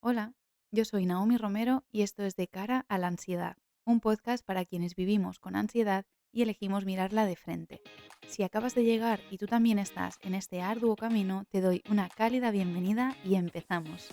Hola, yo soy Naomi Romero y esto es De cara a la ansiedad, un podcast para quienes vivimos con ansiedad y elegimos mirarla de frente. Si acabas de llegar y tú también estás en este arduo camino, te doy una cálida bienvenida y empezamos.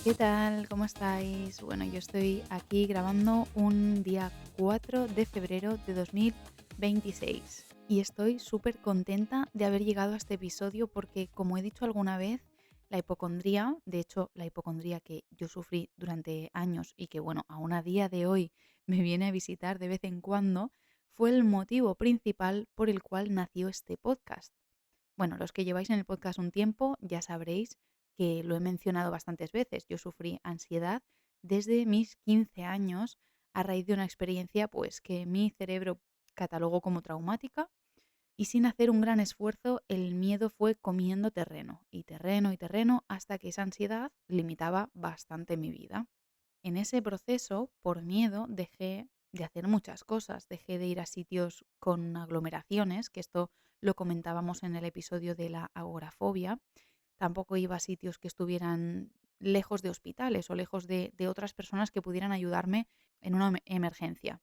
¿Qué tal? ¿Cómo estáis? Bueno, yo estoy aquí grabando un día 4 de febrero de 2026 y estoy súper contenta de haber llegado a este episodio porque, como he dicho alguna vez, la hipocondría, de hecho, la hipocondría que yo sufrí durante años y que, bueno, aún a día de hoy me viene a visitar de vez en cuando, fue el motivo principal por el cual nació este podcast. Bueno, los que lleváis en el podcast un tiempo ya sabréis que lo he mencionado bastantes veces. Yo sufrí ansiedad desde mis 15 años a raíz de una experiencia pues que mi cerebro catalogó como traumática y sin hacer un gran esfuerzo el miedo fue comiendo terreno y terreno y terreno hasta que esa ansiedad limitaba bastante mi vida. En ese proceso, por miedo, dejé de hacer muchas cosas. Dejé de ir a sitios con aglomeraciones, que esto lo comentábamos en el episodio de la agorafobia. Tampoco iba a sitios que estuvieran lejos de hospitales o lejos de otras personas que pudieran ayudarme en una emergencia.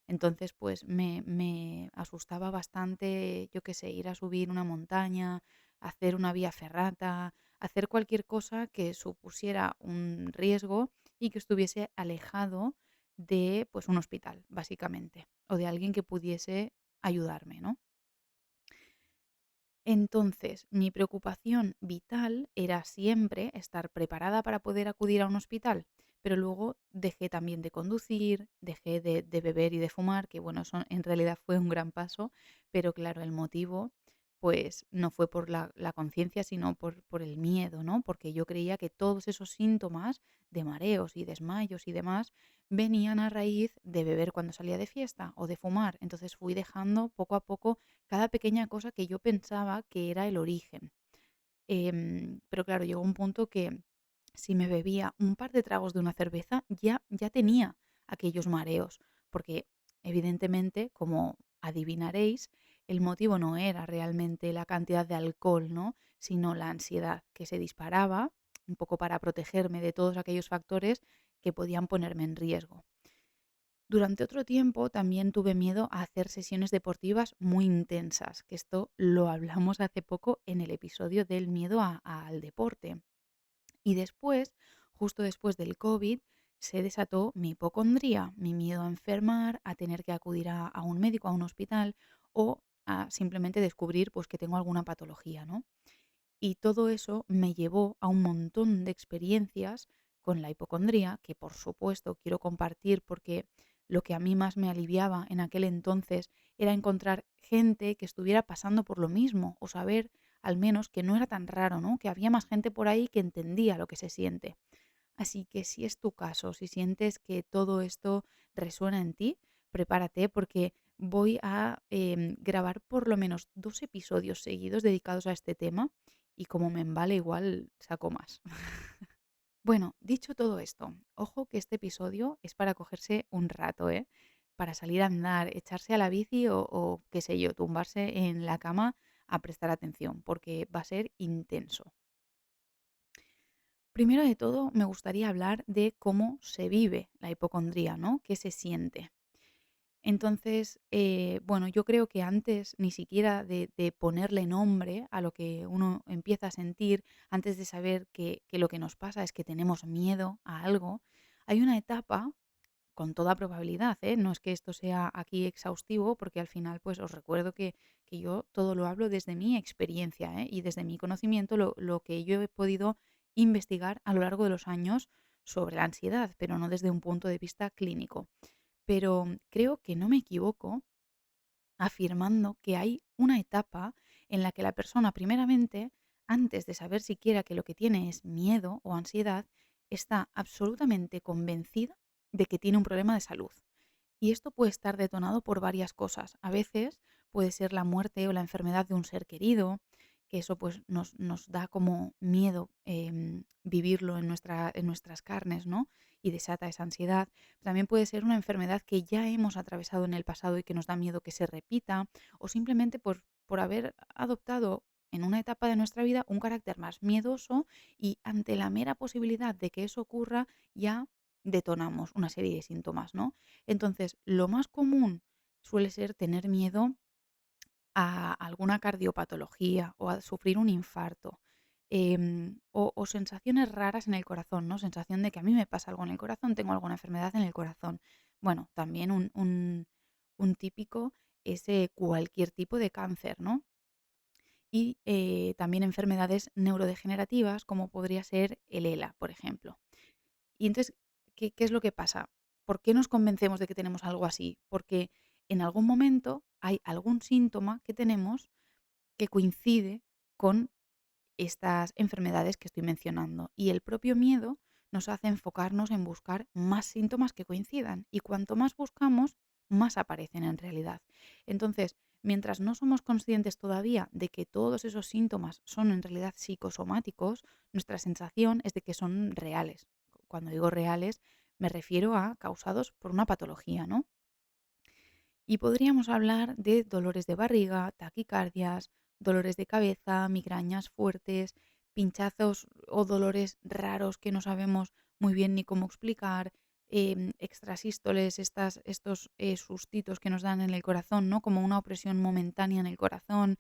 Entonces, pues me asustaba bastante, yo qué sé, ir a subir una montaña, hacer una vía ferrata, hacer cualquier cosa que supusiera un riesgo y que estuviese alejado de, pues, un hospital, básicamente, o de alguien que pudiese ayudarme, ¿no? Entonces, mi preocupación vital era siempre estar preparada para poder acudir a un hospital, pero luego dejé también de conducir, dejé de beber y de fumar, que bueno, eso en realidad fue un gran paso, pero claro, el motivo pues no fue por la conciencia, sino por el miedo, ¿no? Porque yo creía que todos esos síntomas de mareos y desmayos y demás venían a raíz de beber cuando salía de fiesta o de fumar. Entonces fui dejando poco a poco cada pequeña cosa que yo pensaba que era el origen. Pero claro, llegó un punto que si me bebía un par de tragos de una cerveza, ya tenía aquellos mareos, porque evidentemente, como adivinaréis, el motivo no era realmente la cantidad de alcohol, ¿no? Sino la ansiedad que se disparaba, un poco para protegerme de todos aquellos factores que podían ponerme en riesgo. Durante otro tiempo también tuve miedo a hacer sesiones deportivas muy intensas, que esto lo hablamos hace poco en el episodio del miedo al deporte. Y después, justo después del COVID, se desató mi hipocondría, mi miedo a enfermar, a tener que acudir a un médico, a un hospital o a simplemente descubrir pues, que tengo alguna patología, ¿no? Y todo eso me llevó a un montón de experiencias con la hipocondría, que por supuesto quiero compartir porque lo que a mí más me aliviaba en aquel entonces era encontrar gente que estuviera pasando por lo mismo o saber al menos que no era tan raro, ¿no? Que había más gente por ahí que entendía lo que se siente. Así que si es tu caso, si sientes que todo esto resuena en ti, prepárate porque voy a grabar por lo menos 2 episodios seguidos dedicados a este tema y como me embale igual saco más. Bueno, dicho todo esto, ojo que este episodio es para cogerse un rato, ¿eh? Para salir a andar, echarse a la bici o qué sé yo, tumbarse en la cama a prestar atención, porque va a ser intenso. Primero de todo, me gustaría hablar de cómo se vive la hipocondría, ¿no? ¿Qué se siente? Entonces, bueno, yo creo que antes ni siquiera de ponerle nombre a lo que uno empieza a sentir, antes de saber que lo que nos pasa es que tenemos miedo a algo, hay una etapa, con toda probabilidad, ¿eh? No es que esto sea aquí exhaustivo, porque al final, pues os recuerdo que yo todo lo hablo desde mi experiencia, ¿eh? Y desde mi conocimiento, lo que yo he podido investigar a lo largo de los años sobre la ansiedad, pero no desde un punto de vista clínico. Pero creo que no me equivoco afirmando que hay una etapa en la que la persona, primeramente, antes de saber siquiera que lo que tiene es miedo o ansiedad, está absolutamente convencida de que tiene un problema de salud. Y esto puede estar detonado por varias cosas. A veces puede ser la muerte o la enfermedad de un ser querido, que eso pues nos da como miedo vivirlo en nuestras carnes, ¿no? Y desata esa ansiedad. También puede ser una enfermedad que ya hemos atravesado en el pasado y que nos da miedo que se repita, o simplemente por haber adoptado en una etapa de nuestra vida un carácter más miedoso y ante la mera posibilidad de que eso ocurra ya detonamos una serie de síntomas, ¿no? Entonces, lo más común suele ser tener miedo a alguna cardiopatología o a sufrir un infarto, o sensaciones raras en el corazón, ¿no? Sensación de que a mí me pasa algo en el corazón, tengo alguna enfermedad en el corazón. Bueno, también un típico es cualquier tipo de cáncer, ¿no? Y también enfermedades neurodegenerativas como podría ser el ELA, por ejemplo. Y entonces, ¿qué es lo que pasa? ¿Por qué nos convencemos de que tenemos algo así? Porque en algún momento hay algún síntoma que tenemos que coincide con estas enfermedades que estoy mencionando. Y el propio miedo nos hace enfocarnos en buscar más síntomas que coincidan. Y cuanto más buscamos, más aparecen en realidad. Entonces, mientras no somos conscientes todavía de que todos esos síntomas son en realidad psicosomáticos, nuestra sensación es de que son reales. Cuando digo reales, me refiero a causados por una patología, ¿no? Y podríamos hablar de dolores de barriga, taquicardias, dolores de cabeza, migrañas fuertes, pinchazos o dolores raros que no sabemos muy bien ni cómo explicar, extrasístoles, estos sustitos que nos dan en el corazón, ¿no? Como una opresión momentánea en el corazón.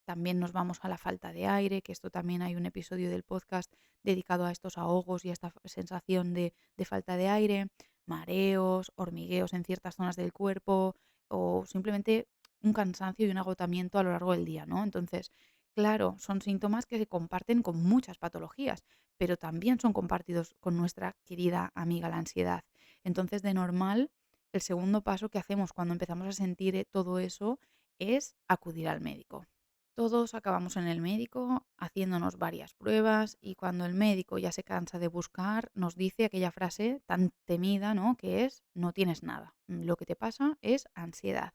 También nos vamos a la falta de aire, que esto también hay un episodio del podcast dedicado a estos ahogos y a esta sensación de falta de aire, mareos, hormigueos en ciertas zonas del cuerpo o simplemente un cansancio y un agotamiento a lo largo del día, ¿no? Entonces, claro, son síntomas que se comparten con muchas patologías, pero también son compartidos con nuestra querida amiga la ansiedad. Entonces, de normal, el segundo paso que hacemos cuando empezamos a sentir todo eso es acudir al médico. Todos acabamos en el médico haciéndonos varias pruebas y cuando el médico ya se cansa de buscar, nos dice aquella frase tan temida, ¿no? Que es, no tienes nada. Lo que te pasa es ansiedad.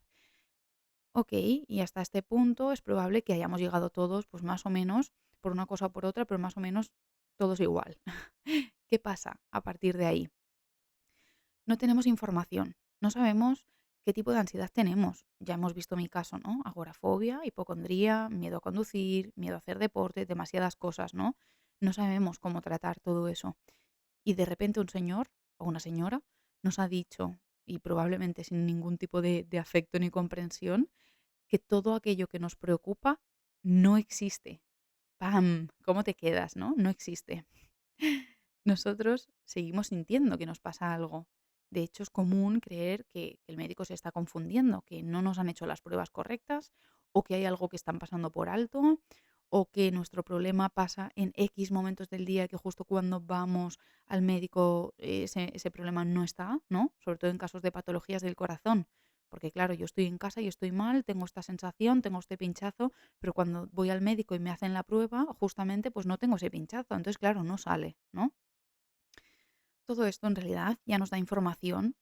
Ok, y hasta este punto es probable que hayamos llegado todos, pues más o menos, por una cosa o por otra, pero más o menos todos igual. ¿Qué pasa a partir de ahí? No tenemos información, no sabemos qué tipo de ansiedad tenemos. Ya hemos visto mi caso, ¿no? Agorafobia, hipocondría, miedo a conducir, miedo a hacer deporte, demasiadas cosas, ¿no? No sabemos cómo tratar todo eso. Y de repente un señor o una señora nos ha dicho, y probablemente sin ningún tipo de afecto ni comprensión, que todo aquello que nos preocupa no existe. ¡Pam! ¿Cómo te quedas, no? No existe. Nosotros seguimos sintiendo que nos pasa algo. De hecho, es común creer que el médico se está confundiendo, que no nos han hecho las pruebas correctas o que hay algo que están pasando por alto o que nuestro problema pasa en X momentos del día que justo cuando vamos al médico ese problema no está, ¿no? Sobre todo en casos de patologías del corazón. Porque claro, yo estoy en casa y estoy mal, tengo esta sensación, tengo este pinchazo, pero cuando voy al médico y me hacen la prueba, justamente pues no tengo ese pinchazo. Entonces, claro, no sale, ¿no? Todo esto en realidad ya nos da información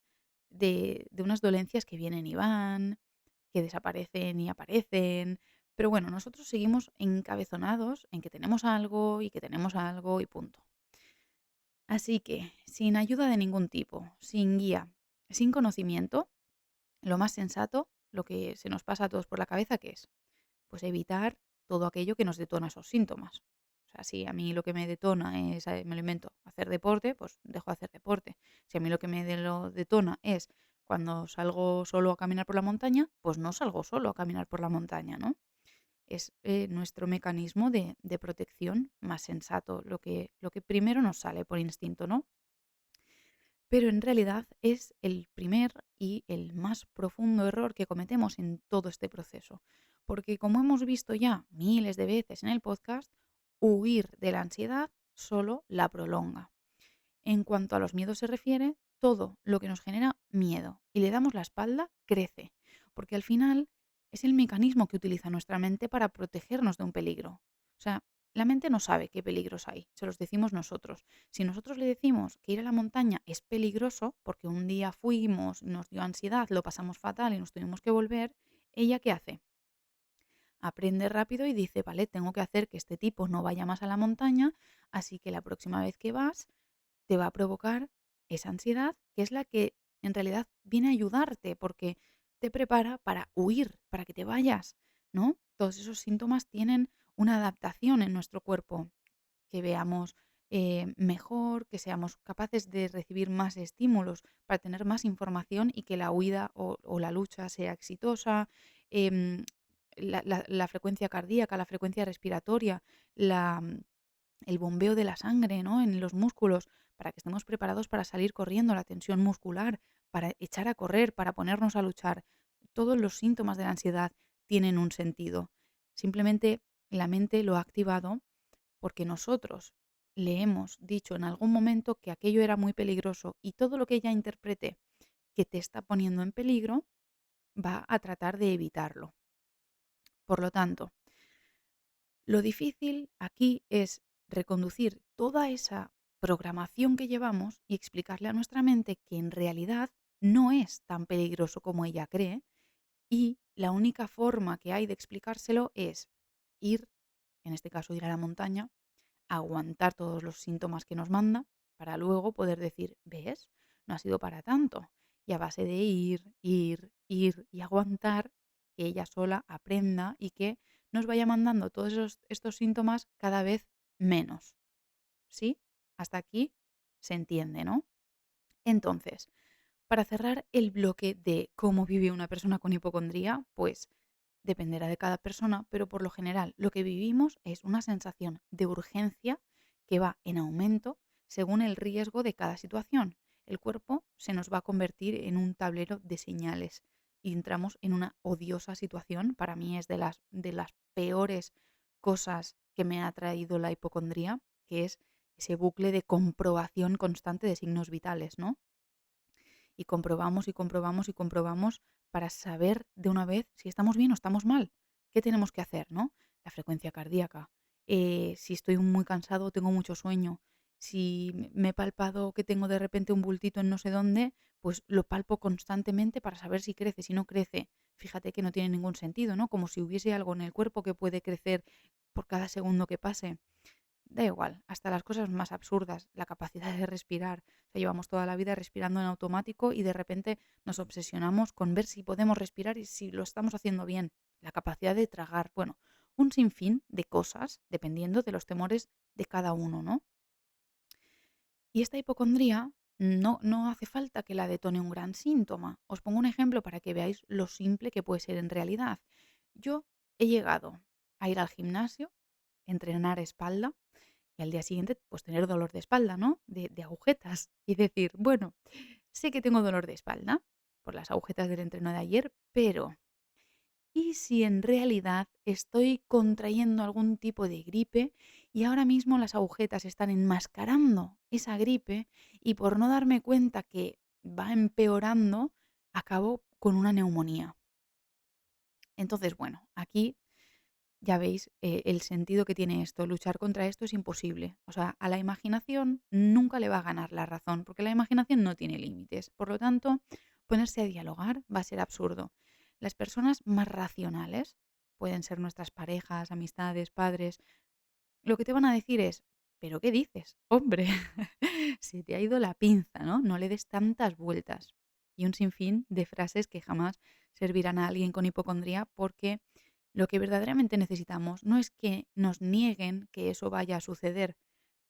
de unas dolencias que vienen y van, que desaparecen y aparecen. Pero bueno, nosotros seguimos encabezonados en que tenemos algo y que tenemos algo y punto. Así que, sin ayuda de ningún tipo, sin guía, sin conocimiento, lo más sensato, lo que se nos pasa a todos por la cabeza, ¿qué es? Pues evitar todo aquello que nos detona esos síntomas. O sea, si a mí lo que me detona es, me lo invento, hacer deporte, pues dejo de hacer deporte. Si a mí lo que lo detona es cuando salgo solo a caminar por la montaña, pues no salgo solo a caminar por la montaña, ¿no? Es nuestro mecanismo de protección más sensato, lo que primero nos sale por instinto, ¿no? Pero en realidad es el primer y el más profundo error que cometemos en todo este proceso. Porque como hemos visto ya miles de veces en el podcast, huir de la ansiedad solo la prolonga. En cuanto a los miedos se refiere, todo lo que nos genera miedo y le damos la espalda crece, porque al final es el mecanismo que utiliza nuestra mente para protegernos de un peligro. O sea, la mente no sabe qué peligros hay, se los decimos nosotros. Si nosotros le decimos que ir a la montaña es peligroso, porque un día fuimos, nos dio ansiedad, lo pasamos fatal y nos tuvimos que volver, ¿ella qué hace? aprende rápido y dice, vale, tengo que hacer que este tipo no vaya más a la montaña, así que la próxima vez que vas te va a provocar esa ansiedad, que es la que en realidad viene a ayudarte, porque te prepara para huir, para que te vayas, ¿no? Todos esos síntomas tienen una adaptación en nuestro cuerpo, que veamos mejor, que seamos capaces de recibir más estímulos para tener más información y que la huida o la lucha sea exitosa, em, la frecuencia cardíaca, la frecuencia respiratoria, la, el bombeo de la sangre, ¿no? En los músculos, para que estemos preparados para salir corriendo, la tensión muscular, para echar a correr, para ponernos a luchar. Todos los síntomas de la ansiedad tienen un sentido. Simplemente la mente lo ha activado porque nosotros le hemos dicho en algún momento que aquello era muy peligroso y todo lo que ella interprete que te está poniendo en peligro va a tratar de evitarlo. Por lo tanto, lo difícil aquí es reconducir toda esa programación que llevamos y explicarle a nuestra mente que en realidad no es tan peligroso como ella cree y la única forma que hay de explicárselo es ir, en este caso ir a la montaña, aguantar todos los síntomas que nos manda para luego poder decir, ¿ves? No ha sido para tanto. Y a base de ir y aguantar, que ella sola aprenda y que nos vaya mandando todos estos síntomas cada vez menos. ¿Sí? Hasta aquí se entiende, ¿no? Entonces, para cerrar el bloque de cómo vive una persona con hipocondría, pues dependerá de cada persona, pero por lo general lo que vivimos es una sensación de urgencia que va en aumento según el riesgo de cada situación. El cuerpo se nos va a convertir en un tablero de señales y entramos en una odiosa situación. Para mí es de las peores cosas que me ha traído la hipocondría, que es ese bucle de comprobación constante de signos vitales, ¿no? Y comprobamos y comprobamos y comprobamos para saber de una vez si estamos bien o estamos mal. ¿Qué tenemos que hacer, no? La frecuencia cardíaca, si estoy muy cansado o tengo mucho sueño, si me he palpado que tengo de repente un bultito en no sé dónde, pues lo palpo constantemente para saber si crece, si no crece. Fíjate que no tiene ningún sentido, ¿no? Como si hubiese algo en el cuerpo que puede crecer por cada segundo que pase. Da igual, hasta las cosas más absurdas, la capacidad de respirar. O sea, llevamos toda la vida respirando en automático y de repente nos obsesionamos con ver si podemos respirar y si lo estamos haciendo bien. La capacidad de tragar, bueno, un sinfín de cosas dependiendo de los temores de cada uno, ¿no? Y esta hipocondría no hace falta que la detone un gran síntoma. Os pongo un ejemplo para que veáis lo simple que puede ser en realidad. Yo he llegado a ir al gimnasio, entrenar espalda, y al día siguiente, pues tener dolor de espalda, ¿no? De agujetas. Y decir, bueno, sé que tengo dolor de espalda por las agujetas del entreno de ayer, pero ¿y si en realidad estoy contrayendo algún tipo de gripe y ahora mismo las agujetas están enmascarando esa gripe y por no darme cuenta que va empeorando, acabo con una neumonía? Entonces, bueno, aquí ya veis, el sentido que tiene esto. Luchar contra esto es imposible. O sea, a la imaginación nunca le va a ganar la razón, porque la imaginación no tiene límites. Por lo tanto, ponerse a dialogar va a ser absurdo. Las personas más racionales, pueden ser nuestras parejas, amistades, padres, lo que te van a decir es: "¿Pero qué dices? Hombre, se te ha ido la pinza, ¿no? No le des tantas vueltas". Y un sinfín de frases que jamás servirán a alguien con hipocondría, porque lo que verdaderamente necesitamos no es que nos nieguen que eso vaya a suceder.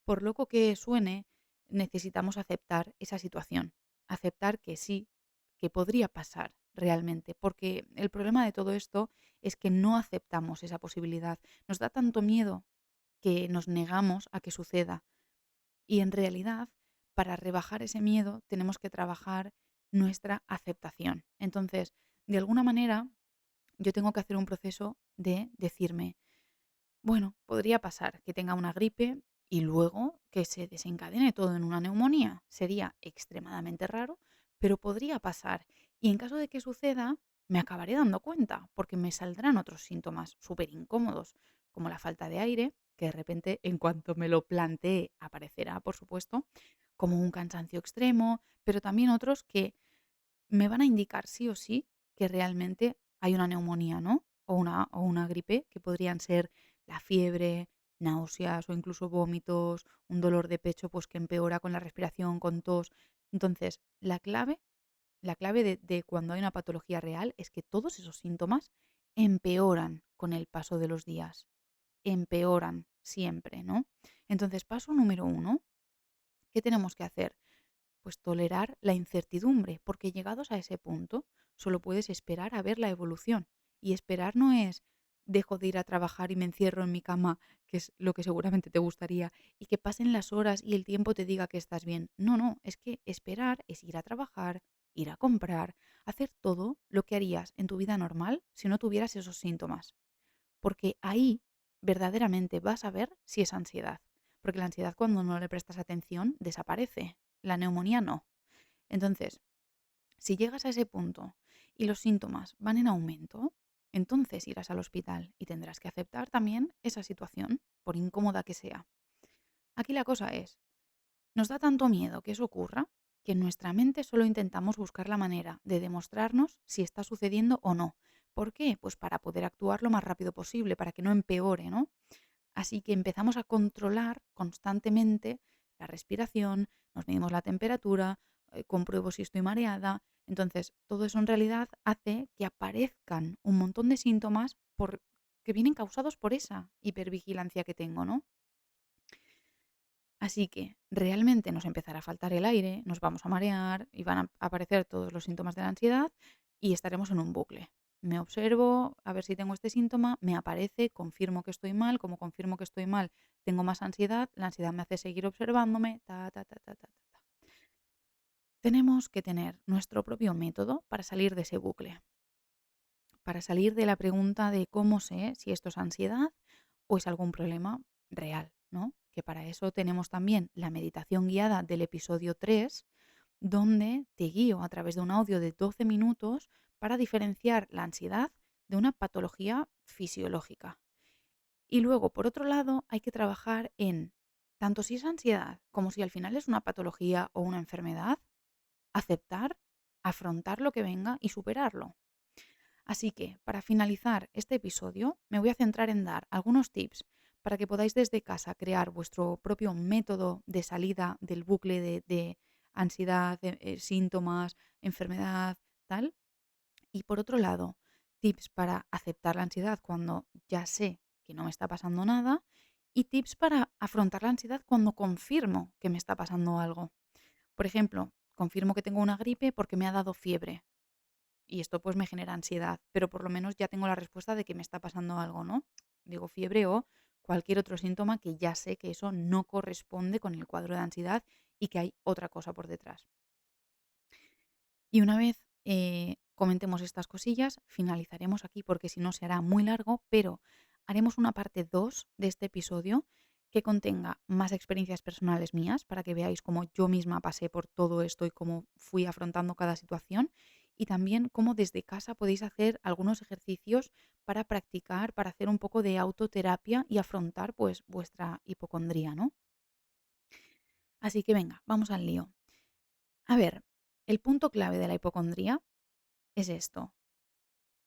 Por loco que suene, necesitamos aceptar esa situación, aceptar que sí, que podría pasar realmente, porque el problema de todo esto es que no aceptamos esa posibilidad. Nos da tanto miedo que nos negamos a que suceda. Y en realidad, para rebajar ese miedo, tenemos que trabajar nuestra aceptación. Entonces, de alguna manera, yo tengo que hacer un proceso de decirme, bueno, podría pasar que tenga una gripe y luego que se desencadene todo en una neumonía. Sería extremadamente raro, pero podría pasar. Y en caso de que suceda, me acabaré dando cuenta, porque me saldrán otros síntomas súper incómodos, como la falta de aire, que de repente, en cuanto me lo plantee, aparecerá, por supuesto, como un cansancio extremo, pero también otros que me van a indicar sí o sí que realmente hay una neumonía, ¿no? o una gripe, que podrían ser la fiebre, náuseas o incluso vómitos, un dolor de pecho, pues, que empeora con la respiración, con tos. Entonces, la clave de cuando hay una patología real es que todos esos síntomas empeoran con el paso de los días, empeoran siempre, ¿no? Entonces, paso número uno, ¿qué tenemos que hacer? Pues tolerar la incertidumbre, porque llegados a ese punto solo puedes esperar a ver la evolución. Y esperar no es dejo de ir a trabajar y me encierro en mi cama, que es lo que seguramente te gustaría, y que pasen las horas y el tiempo te diga que estás bien. No, no, es que esperar es ir a trabajar, ir a comprar, hacer todo lo que harías en tu vida normal si no tuvieras esos síntomas. Porque ahí verdaderamente vas a ver si es ansiedad. Porque la ansiedad, cuando no le prestas atención, desaparece. La neumonía no. Entonces, si llegas a ese punto y los síntomas van en aumento, entonces irás al hospital y tendrás que aceptar también esa situación, por incómoda que sea. Aquí la cosa es, nos da tanto miedo que eso ocurra que en nuestra mente solo intentamos buscar la manera de demostrarnos si está sucediendo o no. ¿Por qué? Pues para poder actuar lo más rápido posible, para que no empeore, ¿no? Así que empezamos a controlar constantemente la respiración, nos medimos la temperatura, compruebo si estoy mareada. Entonces, todo eso en realidad hace que aparezcan un montón de síntomas que vienen causados por esa hipervigilancia que tengo, ¿no? Así que realmente nos empezará a faltar el aire, nos vamos a marear y van a aparecer todos los síntomas de la ansiedad y estaremos en un bucle. Me observo a ver si tengo este síntoma, me aparece, confirmo que estoy mal, como confirmo que estoy mal, tengo más ansiedad, la ansiedad me hace seguir observándome, ta, ta, ta, ta, ta, ta, ta. Tenemos que tener nuestro propio método para salir de ese bucle, para salir de la pregunta de cómo sé si esto es ansiedad o es algún problema real, ¿no? Que para eso tenemos también la meditación guiada del episodio 3, donde te guío a través de un audio de 12 minutos para diferenciar la ansiedad de una patología fisiológica. Y luego, por otro lado, hay que trabajar en, tanto si es ansiedad como si al final es una patología o una enfermedad, aceptar, afrontar lo que venga y superarlo. Así que, para finalizar este episodio, me voy a centrar en dar algunos tips para que podáis desde casa crear vuestro propio método de salida del bucle de ansiedad, síntomas, enfermedad, tal. Y por otro lado, tips para aceptar la ansiedad cuando ya sé que no me está pasando nada y tips para afrontar la ansiedad cuando confirmo que me está pasando algo. Por ejemplo, confirmo que tengo una gripe porque me ha dado fiebre y esto pues me genera ansiedad, pero por lo menos ya tengo la respuesta de que me está pasando algo, ¿no? Digo fiebre o cualquier otro síntoma que ya sé que eso no corresponde con el cuadro de ansiedad y que hay otra cosa por detrás. Y una vez comentemos estas cosillas, finalizaremos aquí porque si no se hará muy largo, pero haremos una parte 2 de este episodio que contenga más experiencias personales mías para que veáis cómo yo misma pasé por todo esto y cómo fui afrontando cada situación y también cómo desde casa podéis hacer algunos ejercicios para practicar, para hacer un poco de autoterapia y afrontar pues vuestra hipocondría, ¿no? Así que venga, vamos al lío. A ver, el punto clave de la hipocondría es esto.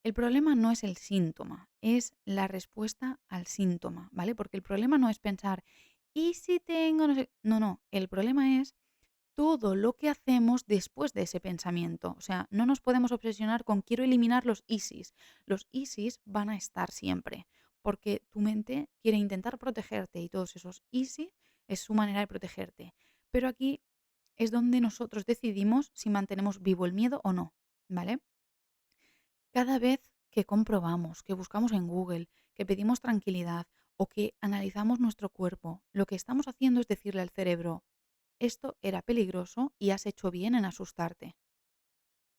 El problema no es el síntoma, es la respuesta al síntoma, ¿vale? Porque el problema no es pensar, ¿y si tengo? No sé? No, no, el problema es todo lo que hacemos después de ese pensamiento. O sea, no nos podemos obsesionar con quiero eliminar los ISIS. Los ISIS van a estar siempre, porque tu mente quiere intentar protegerte y todos esos ISIS es su manera de protegerte. Pero aquí es donde nosotros decidimos si mantenemos vivo el miedo o no, ¿vale? Cada vez que comprobamos, que buscamos en Google, que pedimos tranquilidad o que analizamos nuestro cuerpo, lo que estamos haciendo es decirle al cerebro, esto era peligroso y has hecho bien en asustarte,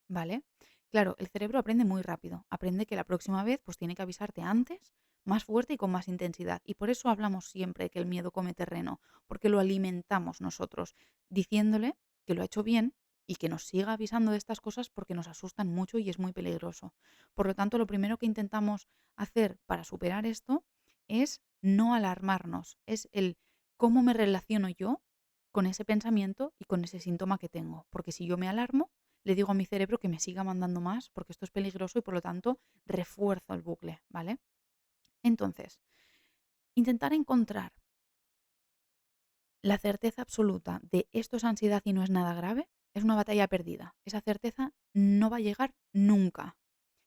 ¿vale? Claro, el cerebro aprende muy rápido, aprende que la próxima vez pues tiene que avisarte antes, más fuerte y con más intensidad. Y por eso hablamos siempre que el miedo come terreno, porque lo alimentamos nosotros, diciéndole que lo ha hecho bien y que nos siga avisando de estas cosas porque nos asustan mucho y es muy peligroso. Por lo tanto, lo primero que intentamos hacer para superar esto es no alarmarnos, es el cómo me relaciono yo con ese pensamiento y con ese síntoma que tengo. Porque si yo me alarmo, le digo a mi cerebro que me siga mandando más porque esto es peligroso y por lo tanto refuerzo el bucle, ¿vale? Entonces, intentar encontrar la certeza absoluta de esto es ansiedad y no es nada grave es una batalla perdida. Esa certeza no va a llegar nunca.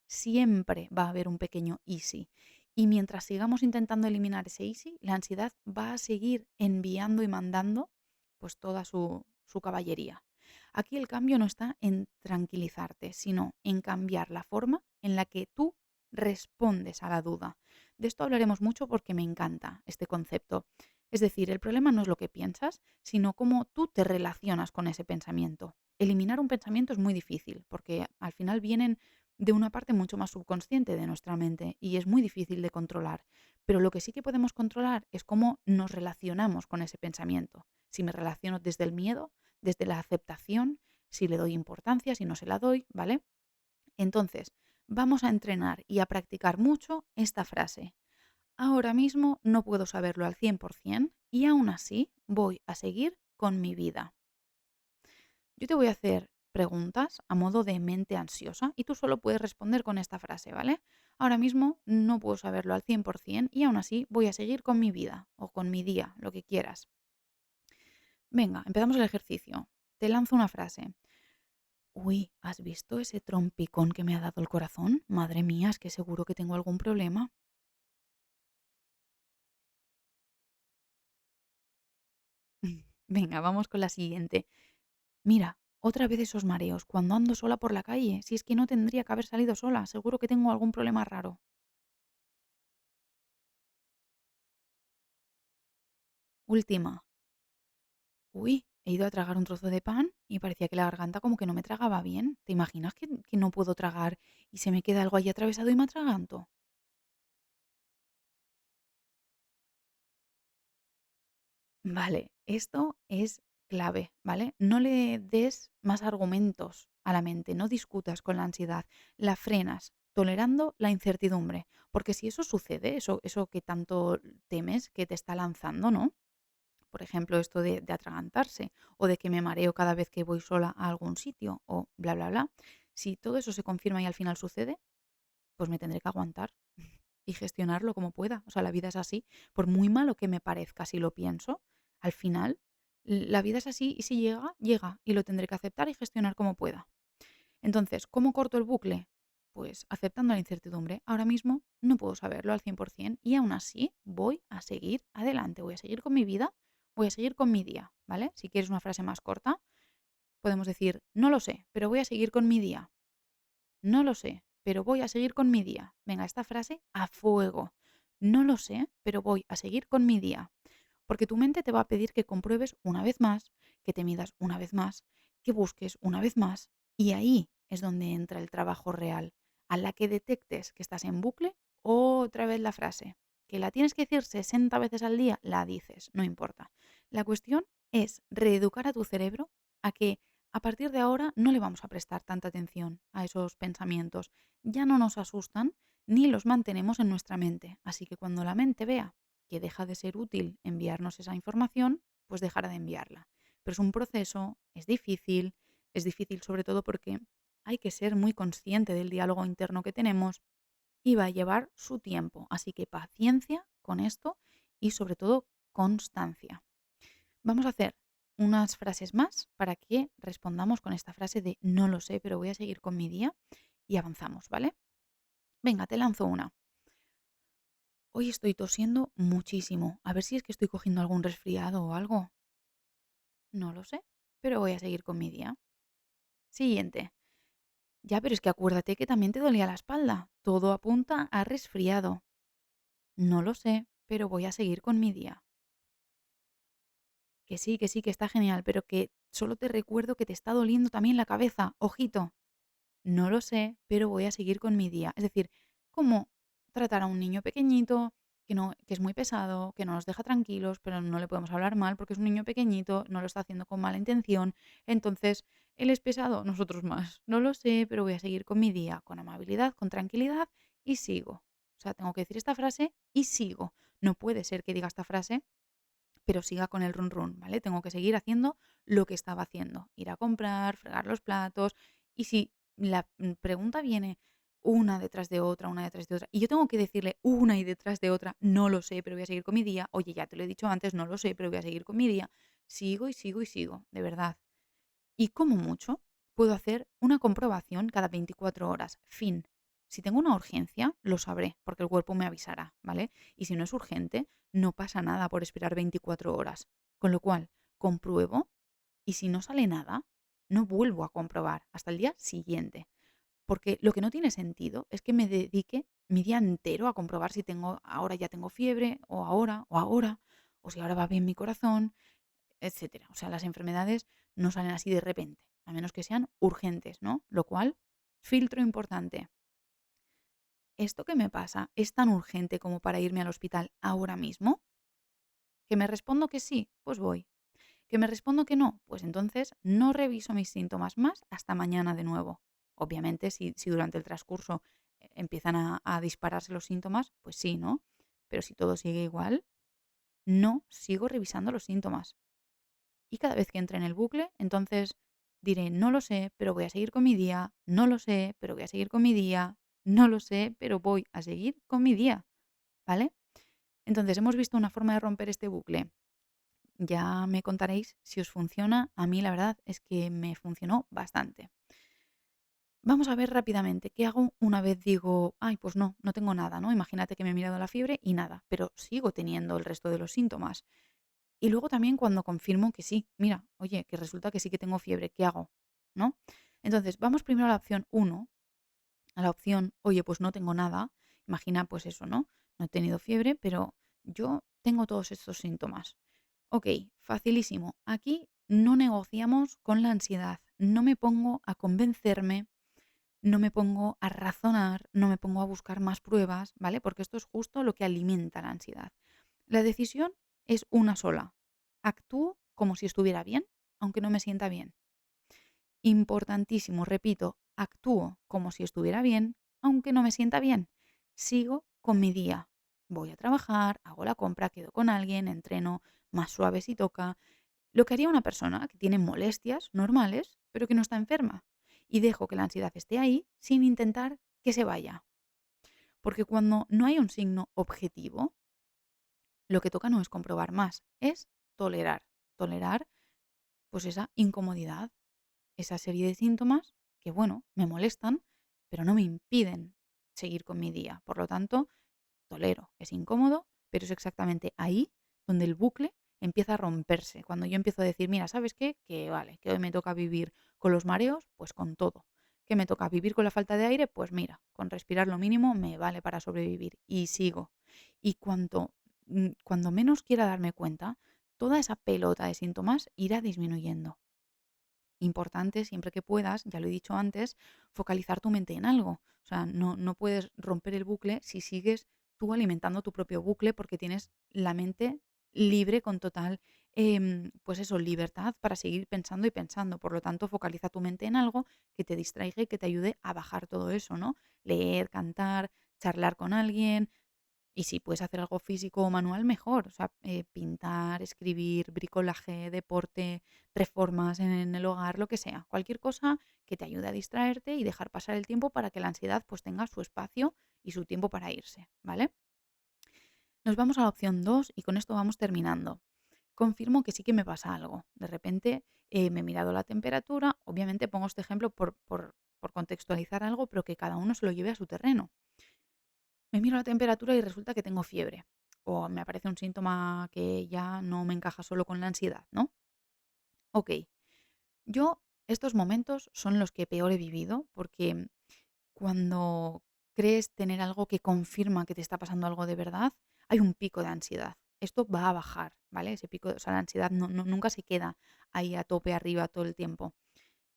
Siempre va a haber un pequeño easy. Y mientras sigamos intentando eliminar ese easy, la ansiedad va a seguir enviando y mandando pues toda su caballería. Aquí el cambio no está en tranquilizarte, sino en cambiar la forma en la que tú respondes a la duda. De esto hablaremos mucho porque me encanta este concepto. Es decir, el problema no es lo que piensas, sino cómo tú te relacionas con ese pensamiento. Eliminar un pensamiento es muy difícil porque al final vienen de una parte mucho más subconsciente de nuestra mente y es muy difícil de controlar. Pero lo que sí que podemos controlar es cómo nos relacionamos con ese pensamiento. Si me relaciono desde el miedo, desde la aceptación, si le doy importancia, si no se la doy, ¿vale? Entonces, vamos a entrenar y a practicar mucho esta frase. Ahora mismo no puedo saberlo al 100% y aún así voy a seguir con mi vida. Yo te voy a hacer preguntas a modo de mente ansiosa y tú solo puedes responder con esta frase, ¿vale? Ahora mismo no puedo saberlo al 100% y aún así voy a seguir con mi vida o con mi día, lo que quieras. Venga, empezamos el ejercicio. Te lanzo una frase. Uy, ¿has visto ese trompicón que me ha dado el corazón? Madre mía, es que seguro que tengo algún problema. Venga, vamos con la siguiente. Mira, otra vez esos mareos cuando ando sola por la calle. Si es que no tendría que haber salido sola, seguro que tengo algún problema raro. Última. Uy, he ido a tragar un trozo de pan y parecía que la garganta como que no me tragaba bien. ¿Te imaginas que no puedo tragar y se me queda algo ahí atravesado y me atraganto? Vale, esto es clave, ¿vale? No le des más argumentos a la mente, no discutas con la ansiedad, la frenas, tolerando la incertidumbre, porque si eso sucede, eso que tanto temes que te está lanzando, ¿no? Por ejemplo, esto de atragantarse o de que me mareo cada vez que voy sola a algún sitio o bla, bla, bla. Si todo eso se confirma y al final sucede, pues me tendré que aguantar y gestionarlo como pueda. O sea, la vida es así. Por muy malo que me parezca si lo pienso, al final la vida es así y si llega, llega y lo tendré que aceptar y gestionar como pueda. Entonces, ¿cómo corto el bucle? Pues aceptando la incertidumbre. Ahora mismo no puedo saberlo al 100% y aún así voy a seguir adelante, voy a seguir con mi vida, voy a seguir con mi día, ¿vale? Si quieres una frase más corta, podemos decir, no lo sé, pero voy a seguir con mi día. No lo sé, pero voy a seguir con mi día. Venga, esta frase a fuego. No lo sé, pero voy a seguir con mi día. Porque tu mente te va a pedir que compruebes una vez más, que te midas una vez más, que busques una vez más. Y ahí es donde entra el trabajo real. A la que detectes que estás en bucle, otra vez la frase. Que la tienes que decir 60 veces al día, la dices, no importa. La cuestión es reeducar a tu cerebro a que a partir de ahora no le vamos a prestar tanta atención a esos pensamientos. Ya no nos asustan ni los mantenemos en nuestra mente. Así que cuando la mente vea que deja de ser útil enviarnos esa información, pues dejará de enviarla. Pero es un proceso, es difícil sobre todo porque hay que ser muy consciente del diálogo interno que tenemos y va a llevar su tiempo. Así que paciencia con esto y sobre todo constancia. Vamos a hacer unas frases más para que respondamos con esta frase de no lo sé, pero voy a seguir con mi día y avanzamos, ¿vale? Venga, te lanzo una. Hoy estoy tosiendo muchísimo. A ver si es que estoy cogiendo algún resfriado o algo. No lo sé, pero voy a seguir con mi día. Siguiente. Ya, pero es que acuérdate que también te dolía la espalda. Todo apunta a resfriado. No lo sé, pero voy a seguir con mi día. Que sí, que está genial, pero que solo te recuerdo que te está doliendo también la cabeza. Ojito. No lo sé, pero voy a seguir con mi día. Es decir, cómo tratar a un niño pequeñito que es muy pesado, que no nos deja tranquilos, pero no le podemos hablar mal porque es un niño pequeñito, no lo está haciendo con mala intención. Entonces, él es pesado, nosotros más. No lo sé, pero voy a seguir con mi día, con amabilidad, con tranquilidad y sigo. O sea, tengo que decir esta frase y sigo. No puede ser que diga esta frase pero siga con el run run, ¿vale? Tengo que seguir haciendo lo que estaba haciendo, ir a comprar, fregar los platos Y si la pregunta viene una detrás de otra, y yo tengo que decirle una y detrás de otra, no lo sé, pero voy a seguir con mi día, oye, ya te lo he dicho antes, no lo sé, pero voy a seguir con mi día, sigo y sigo y sigo, de verdad. Y como mucho, puedo hacer una comprobación cada 24 horas. Fin. Si tengo una urgencia, lo sabré, porque el cuerpo me avisará, ¿vale? Y si no es urgente, no pasa nada por esperar 24 horas. Con lo cual, compruebo y si no sale nada, no vuelvo a comprobar hasta el día siguiente. Porque lo que no tiene sentido es que me dedique mi día entero a comprobar si tengo, ahora ya tengo fiebre, o si ahora va bien mi corazón, etcétera. O sea, las enfermedades no salen así de repente, a menos que sean urgentes, ¿no? Lo cual, filtro importante. ¿Esto que me pasa es tan urgente como para irme al hospital ahora mismo? ¿Que me respondo que sí? Pues voy. ¿Que me respondo que no? Pues entonces no reviso mis síntomas más hasta mañana de nuevo. Obviamente, si durante el transcurso empiezan a dispararse los síntomas, pues sí, ¿no? Pero si todo sigue igual, no sigo revisando los síntomas. Y cada vez que entre en el bucle, entonces diré, no lo sé, pero voy a seguir con mi día, no lo sé, pero voy a seguir con mi día, no lo sé, pero voy a seguir con mi día, ¿vale? Entonces hemos visto una forma de romper este bucle. Ya me contaréis si os funciona. A mí la verdad es que me funcionó bastante. Vamos a ver rápidamente qué hago una vez digo, ay, pues no, no tengo nada, ¿no? Imagínate que me he mirado la fiebre y nada, pero sigo teniendo el resto de los síntomas. Y luego también cuando confirmo que sí, mira, oye, que resulta que sí que tengo fiebre, ¿qué hago? ¿No? Entonces, vamos primero a la opción uno, a la opción, oye, pues no tengo nada. Imagina, pues eso, ¿no? No he tenido fiebre, pero yo tengo todos estos síntomas. Ok, facilísimo. Aquí no negociamos con la ansiedad. No me pongo a convencerme, no me pongo a razonar, no me pongo a buscar más pruebas, ¿vale? Porque esto es justo lo que alimenta la ansiedad. La decisión es una sola. Actúo como si estuviera bien, aunque no me sienta bien. Importantísimo, repito, actúo como si estuviera bien, aunque no me sienta bien. Sigo con mi día. Voy a trabajar, hago la compra, quedo con alguien, entreno más suave si toca. Lo que haría una persona que tiene molestias normales, pero que no está enferma. Y dejo que la ansiedad esté ahí sin intentar que se vaya. Porque cuando no hay un signo objetivo, lo que toca no es comprobar más, es tolerar. Tolerar pues esa incomodidad, esa serie de síntomas que, bueno, me molestan, pero no me impiden seguir con mi día. Por lo tanto, tolero. Es incómodo, pero es exactamente ahí donde el bucle empieza a romperse. Cuando yo empiezo a decir, mira, ¿sabes qué? Que vale, que hoy me toca vivir con los mareos, pues con todo. Que me toca vivir con la falta de aire, pues mira, con respirar lo mínimo me vale para sobrevivir. Y sigo. Y cuando menos quiera darme cuenta, toda esa pelota de síntomas irá disminuyendo. Importante, siempre que puedas, ya lo he dicho antes, focalizar tu mente en algo. O sea, no puedes romper el bucle si sigues tú alimentando tu propio bucle porque tienes la mente libre con total, pues eso, libertad para seguir pensando y pensando. Por lo tanto, focaliza tu mente en algo que te distraiga y que te ayude a bajar todo eso, ¿no? Leer, cantar, charlar con alguien, y si puedes hacer algo físico o manual, mejor. O sea, pintar, escribir, bricolaje, deporte, reformas en el hogar, lo que sea. Cualquier cosa que te ayude a distraerte y dejar pasar el tiempo para que la ansiedad pues tenga su espacio y su tiempo para irse, ¿vale? Nos vamos a la opción 2 y con esto vamos terminando. Confirmo que sí que me pasa algo. De repente me he mirado la temperatura. Obviamente pongo este ejemplo por contextualizar algo, pero que cada uno se lo lleve a su terreno. Me miro la temperatura y resulta que tengo fiebre. O me aparece un síntoma que ya no me encaja solo con la ansiedad, ¿no? Ok, yo estos momentos son los que peor he vivido porque cuando crees tener algo que confirma que te está pasando algo de verdad, hay un pico de ansiedad. Esto va a bajar, ¿vale? Ese pico, o sea, la ansiedad nunca se queda ahí a tope arriba todo el tiempo.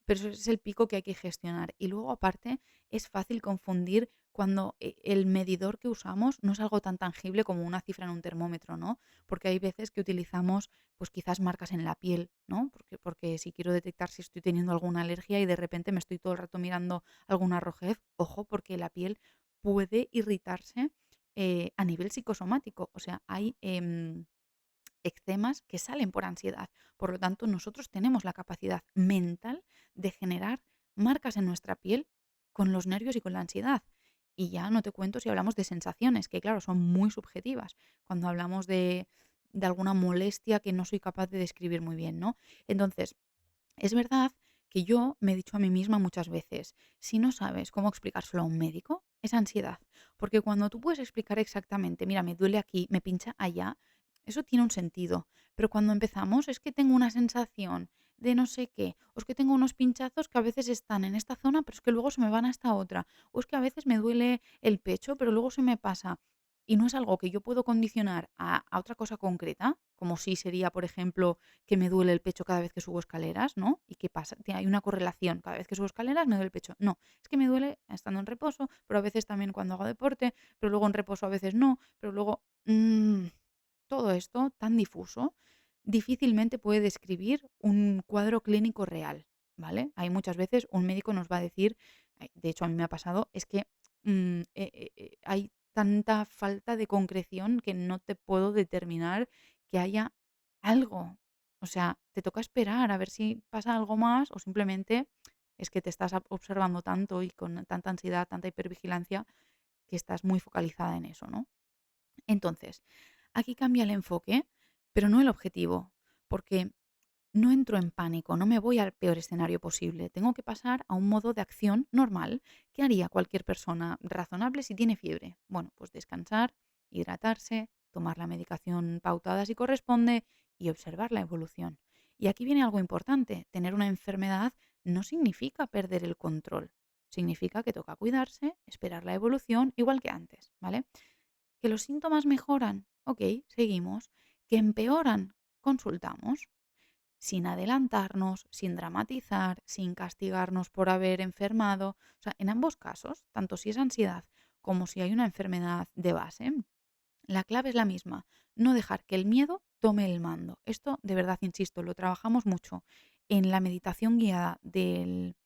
Pero ese es el pico que hay que gestionar. Y luego, aparte, es fácil confundir cuando el medidor que usamos no es algo tan tangible como una cifra en un termómetro, ¿no? Porque hay veces que utilizamos, pues quizás marcas en la piel, ¿no? Porque si quiero detectar si estoy teniendo alguna alergia y de repente me estoy todo el rato mirando alguna rojez, ojo, porque la piel puede irritarse a nivel psicosomático. O sea, hay eczemas que salen por ansiedad. Por lo tanto, nosotros tenemos la capacidad mental de generar marcas en nuestra piel con los nervios y con la ansiedad. Y ya no te cuento si hablamos de sensaciones, que claro, son muy subjetivas, cuando hablamos de alguna molestia que no soy capaz de describir muy bien, ¿no? Entonces, es verdad que yo me he dicho a mí misma muchas veces, si no sabes cómo explicárselo a un médico, es ansiedad. Porque cuando tú puedes explicar exactamente, mira, me duele aquí, me pincha allá, eso tiene un sentido. Pero cuando empezamos es que tengo una sensación de no sé qué, o es que tengo unos pinchazos que a veces están en esta zona, pero es que luego se me van a esta otra, o es que a veces me duele el pecho, pero luego se me pasa. Y no es algo que yo puedo condicionar a otra cosa concreta, como si sería, por ejemplo, que me duele el pecho cada vez que subo escaleras, ¿no? ¿Y qué pasa? Hay una correlación, cada vez que subo escaleras me duele el pecho. No, es que me duele estando en reposo, pero a veces también cuando hago deporte, pero luego en reposo a veces no, pero luego todo esto tan difuso difícilmente puede describir un cuadro clínico real, ¿vale? Hay muchas veces un médico nos va a decir, de hecho a mí me ha pasado, es que hay tanta falta de concreción que no te puedo determinar que haya algo. O sea, te toca esperar a ver si pasa algo más o simplemente es que te estás observando tanto y con tanta ansiedad, tanta hipervigilancia, que estás muy focalizada en eso, ¿no? Entonces, aquí cambia el enfoque, pero no el objetivo, porque no entro en pánico, no me voy al peor escenario posible. Tengo que pasar a un modo de acción normal que haría cualquier persona razonable si tiene fiebre. Bueno, pues descansar, hidratarse, tomar la medicación pautada si corresponde y observar la evolución. Y aquí viene algo importante. Tener una enfermedad no significa perder el control. Significa que toca cuidarse, esperar la evolución igual que antes, ¿vale? Que los síntomas mejoran, ok, seguimos. Que empeoran, consultamos sin adelantarnos, sin dramatizar, sin castigarnos por haber enfermado. O sea, en ambos casos, tanto si es ansiedad como si hay una enfermedad de base, la clave es la misma, no dejar que el miedo tome el mando. Esto, de verdad, insisto, lo trabajamos mucho en la meditación guiada del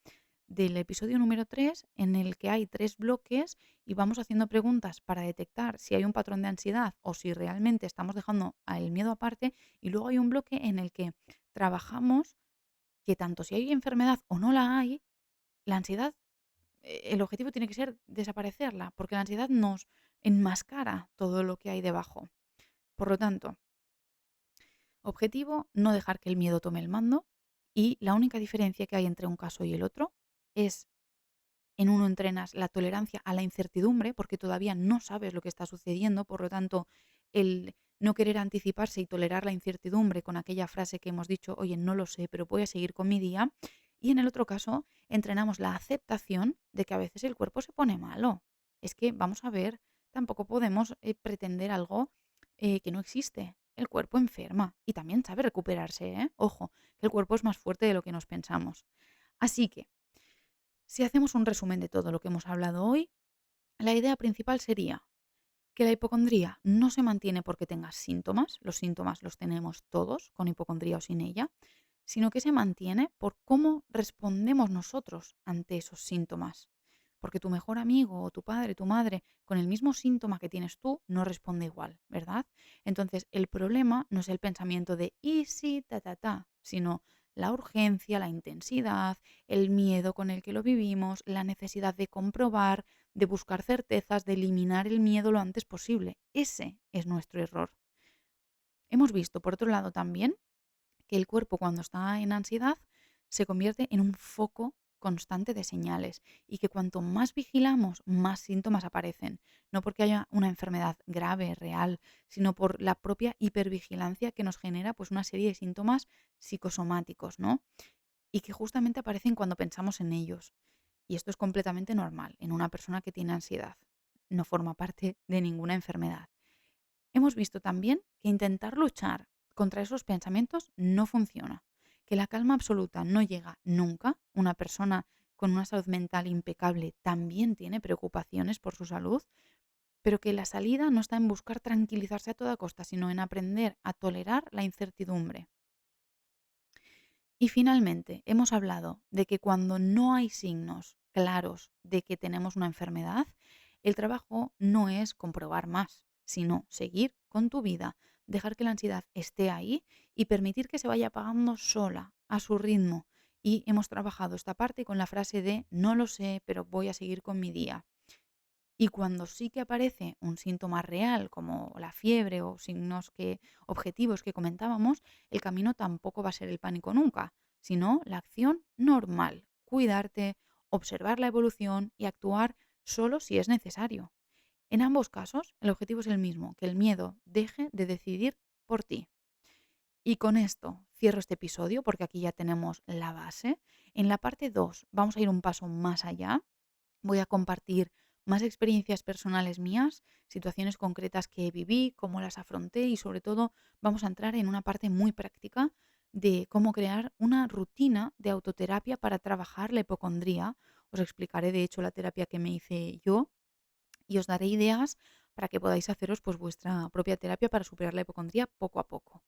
episodio número 3, en el que hay 3 bloques y vamos haciendo preguntas para detectar si hay un patrón de ansiedad o si realmente estamos dejando el miedo aparte. Y luego hay un bloque en el que trabajamos que tanto si hay enfermedad o no la hay, la ansiedad, el objetivo tiene que ser desaparecerla, porque la ansiedad nos enmascara todo lo que hay debajo. Por lo tanto, objetivo, no dejar que el miedo tome el mando, y la única diferencia que hay entre un caso y el otro es en uno entrenas la tolerancia a la incertidumbre, porque todavía no sabes lo que está sucediendo, por lo tanto, el no querer anticiparse y tolerar la incertidumbre con aquella frase que hemos dicho, oye, no lo sé, pero voy a seguir con mi día. Y en el otro caso, entrenamos la aceptación de que a veces el cuerpo se pone malo. Es que, vamos a ver, tampoco podemos pretender algo que no existe. El cuerpo enferma y también sabe recuperarse, ¿eh? Ojo, que el cuerpo es más fuerte de lo que nos pensamos. Así que, si hacemos un resumen de todo lo que hemos hablado hoy, la idea principal sería que la hipocondría no se mantiene porque tengas síntomas, los síntomas los tenemos todos, con hipocondría o sin ella, sino que se mantiene por cómo respondemos nosotros ante esos síntomas. Porque tu mejor amigo o tu padre, tu madre, con el mismo síntoma que tienes tú, no responde igual, ¿verdad? Entonces, el problema no es el pensamiento de y si, ta, ta, ta, sino la urgencia, la intensidad, el miedo con el que lo vivimos, la necesidad de comprobar, de buscar certezas, de eliminar el miedo lo antes posible. Ese es nuestro error. Hemos visto, por otro lado, también que el cuerpo cuando está en ansiedad se convierte en un foco constante de señales y que cuanto más vigilamos, más síntomas aparecen. No porque haya una enfermedad grave, real, sino por la propia hipervigilancia que nos genera pues, una serie de síntomas psicosomáticos, ¿no? Y que justamente aparecen cuando pensamos en ellos. Y esto es completamente normal en una persona que tiene ansiedad. No forma parte de ninguna enfermedad. Hemos visto también que intentar luchar contra esos pensamientos no funciona, que la calma absoluta no llega nunca. Una persona con una salud mental impecable también tiene preocupaciones por su salud, pero que la salida no está en buscar tranquilizarse a toda costa, sino en aprender a tolerar la incertidumbre. Y finalmente, hemos hablado de que cuando no hay signos claros de que tenemos una enfermedad, el trabajo no es comprobar más, sino seguir con tu vida, dejar que la ansiedad esté ahí y permitir que se vaya apagando sola, a su ritmo. y hemos trabajado esta parte con la frase de no lo sé, pero voy a seguir con mi día. Y cuando sí que aparece un síntoma real, como la fiebre o signos objetivos que comentábamos, el camino tampoco va a ser el pánico nunca, sino la acción normal, cuidarte, observar la evolución y actuar solo si es necesario. En ambos casos, el objetivo es el mismo, que el miedo deje de decidir por ti. Y con esto cierro este episodio porque aquí ya tenemos la base. En la parte 2 vamos a ir un paso más allá. Voy a compartir más experiencias personales mías, situaciones concretas que viví, cómo las afronté y sobre todo vamos a entrar en una parte muy práctica de cómo crear una rutina de autoterapia para trabajar la hipocondría. Os explicaré de hecho la terapia que me hice yo y os daré ideas para que podáis haceros pues vuestra propia terapia para superar la hipocondría poco a poco.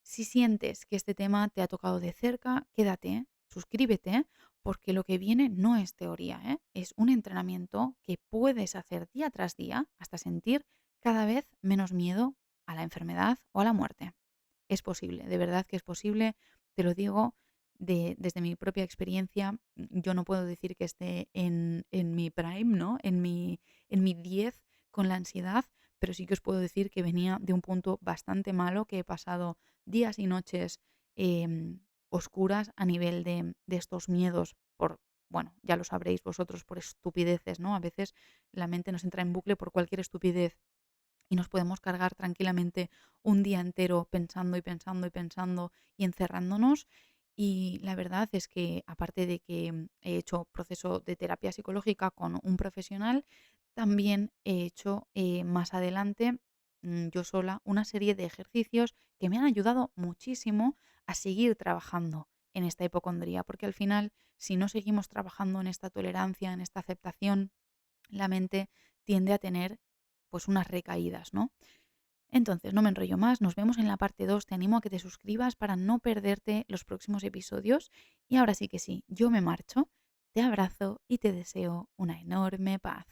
Si sientes que este tema te ha tocado de cerca, quédate, suscríbete, porque lo que viene no es teoría, ¿eh? Es un entrenamiento que puedes hacer día tras día hasta sentir cada vez menos miedo a la enfermedad o a la muerte. Es posible, de verdad que es posible, te lo digo desde mi propia experiencia. Yo no puedo decir que esté en mi prime, ¿no? En mi 10 con la ansiedad, pero sí que os puedo decir que venía de un punto bastante malo, que he pasado días y noches oscuras a nivel de estos miedos por, bueno, ya lo sabréis vosotros, por estupideces, ¿no? A veces la mente nos entra en bucle por cualquier estupidez y nos podemos cargar tranquilamente un día entero pensando y pensando y pensando y encerrándonos. Y la verdad es que, aparte de que he hecho proceso de terapia psicológica con un profesional, también he hecho más adelante yo sola una serie de ejercicios que me han ayudado muchísimo a seguir trabajando en esta hipocondría, porque al final, si no seguimos trabajando en esta tolerancia, en esta aceptación, la mente tiende a tener pues unas recaídas, ¿no? Entonces, no me enrollo más, nos vemos en la parte 2. Te animo a que te suscribas para no perderte los próximos episodios. Y ahora sí que sí, yo me marcho, te abrazo y te deseo una enorme paz.